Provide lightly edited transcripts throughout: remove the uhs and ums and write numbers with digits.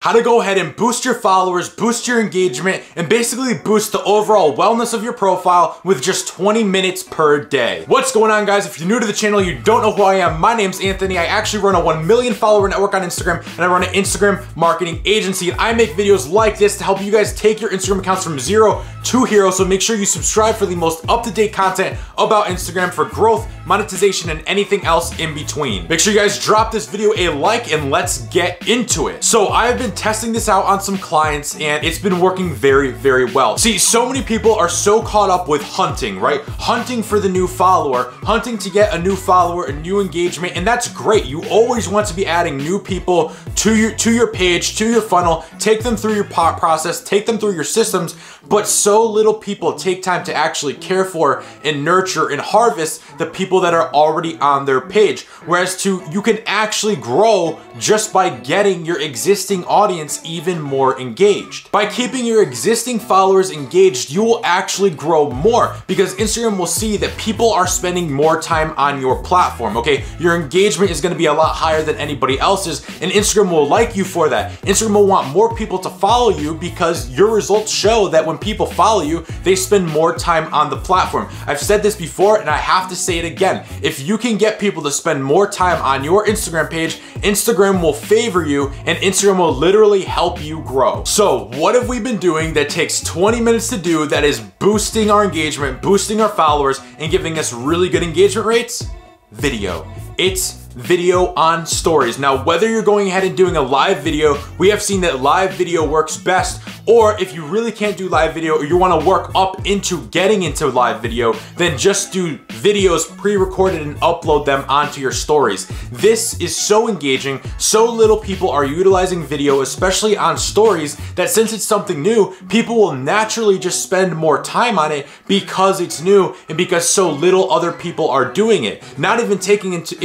how to go ahead and boost your followers, boost your engagement, and basically boost the overall wellness of your profile with just 20 minutes per day. What's going on, guys? If you're new to the channel, you don't know who I am, my name's Anthony. I actually run a 1 million follower network on Instagram, and I run an Instagram marketing agency, and I make videos like this to help you guys take your Instagram accounts from zero to hero. So make sure you subscribe for the most up-to-date content about Instagram for growth, monetization, and anything else in between. Make sure you guys drop this video a like and let's get into it. So I've been testing this out on some clients and it's been working very, very well. See, so many people are so caught up with hunting, right? Hunting for the new follower, hunting to get a new follower, a new engagement, and that's great. You always want to be adding new people to your page, to your funnel, take them through your process, take them through your systems, but so little people take time to actually care for and nurture and harvest the people that are already on their page. Whereas you can actually grow just by getting your existing audience even more engaged. By keeping your existing followers engaged, you will actually grow more because Instagram will see that people are spending more time on your platform, okay? Your engagement is gonna be a lot higher than anybody else's, and Instagram will like you for that. Instagram will want more people to follow you because your results show that when people follow you, they spend more time on the platform. I've said this before and I have to say it again. If you can get people to spend more time on your Instagram page, Instagram will favor you and Instagram will literally help you grow. So what have we been doing that takes 20 minutes to do that is boosting our engagement, boosting our followers, and giving us really good engagement rates? Video. It's video on stories. Now, whether you're going ahead and doing a live video, we have seen that live video works best, or if you really can't do live video or you want to work up into getting into live video, then just do videos pre-recorded and upload them onto your stories. This is so engaging. So little people are utilizing video, especially on stories, that since it's something new, people will naturally just spend more time on it because it's new and because so little other people are doing it. Not even taking into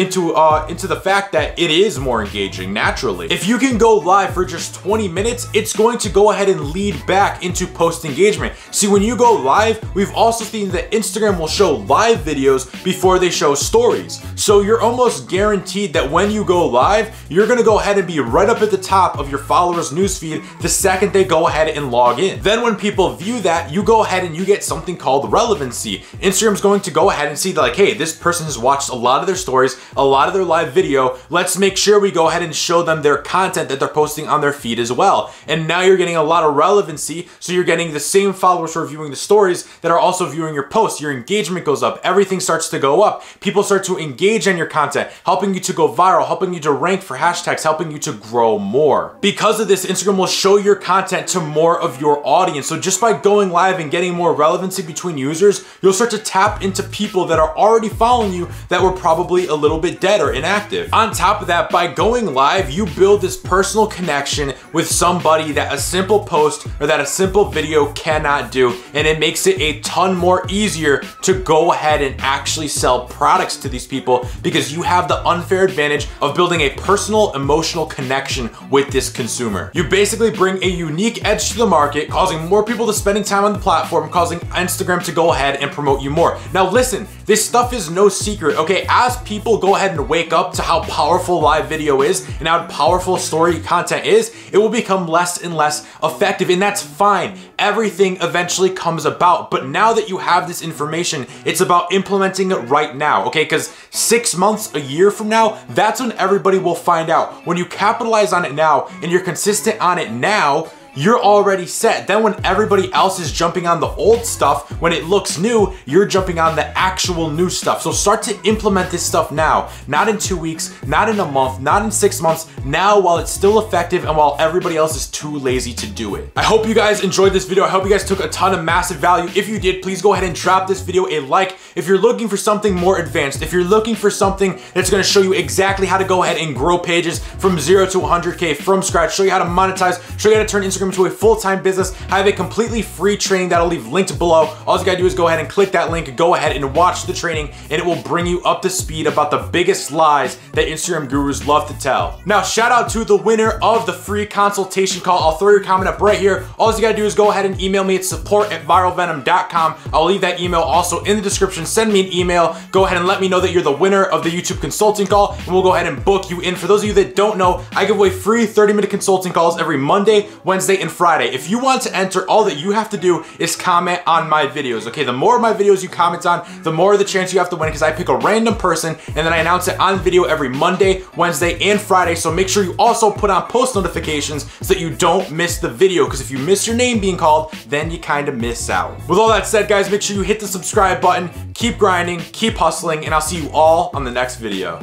the fact that it is more engaging naturally. If you can go live for just 20 minutes, it's going to go ahead and lead back into post engagement. See, when you go live, we've also seen that Instagram will show live videos before they show stories. So you're almost guaranteed that when you go live, you're gonna go ahead and be right up at the top of your followers' newsfeed the second they go ahead and log in. Then when people view that, you go ahead and you get something called relevancy. Instagram's going to go ahead and see that, like, hey, this person has watched a lot of their stories, a lot of their live video. Let's make sure we go ahead and show them their content that they're posting on their feed as well. And now you're getting a lot of relevancy, so you're getting the same followers who are viewing the stories that are also viewing your posts. Your engagement goes up, everything starts to go up. People start to engage on your content, helping you to go viral, helping you to rank for hashtags, helping you to grow more. Because of this, Instagram will show your content to more of your audience. So just by going live and getting more relevancy between users, you'll start to tap into people that are already following you that were probably a little bit dead or inactive. On top of that, by going live, you build this personal connection with somebody that a simple post or that a simple video cannot do, and it makes it a ton more easier to go ahead and actually sell products to these people because you have the unfair advantage of building a personal, emotional connection with this consumer. You basically bring a unique edge to the market, causing more people to spending time on the platform, causing Instagram to go ahead and promote you more. Now listen, this stuff is no secret, okay? As people go ahead and wake up to how powerful live video is and how powerful story content is, it will become less and less effective, and that's fine. Everything eventually comes about, but now that you have this information, it's about implementing it right now, okay? Because 6 months, a year from now, that's when everybody will find out. When you capitalize on it now and you're consistent on it now, you're already set. Then when everybody else is jumping on the old stuff, when it looks new, you're jumping on the actual new stuff. So start to implement this stuff now, not in 2 weeks, not in a month, not in 6 months, now while it's still effective and while everybody else is too lazy to do it. I hope you guys enjoyed this video. I hope you guys took a ton of massive value. If you did, please go ahead and drop this video a like. If you're looking for something more advanced, if you're looking for something that's gonna show you exactly how to go ahead and grow pages from 0 to 100K from scratch, show you how to monetize, show you how to turn Instagram Instagram into a full-time business, I have a completely free training that I'll leave linked below. All you gotta do is go ahead and click that link, go ahead and watch the training, and it will bring you up to speed about the biggest lies that Instagram gurus love to tell. Now, shout out to the winner of the free consultation call. I'll throw your comment up right here. All you gotta do is go ahead and email me at support@viralvenom.com. I'll leave that email also in the description. Send me an email. Go ahead and let me know that you're the winner of the YouTube consulting call, and we'll go ahead and book you in. For those of you that don't know, I give away free 30-minute consulting calls every Monday, Wednesday, and Friday. If you want to enter, all that you have to do is comment on my videos, okay? The more of my videos you comment on, the more the chance you have to win, because I pick a random person and then I announce it on video every Monday, Wednesday, and Friday. So make sure you also put on post notifications so that you don't miss the video, because if you miss your name being called, then you kind of miss out. With all that said, guys, make sure you hit the subscribe button, keep grinding, keep hustling, and I'll see you all on the next video.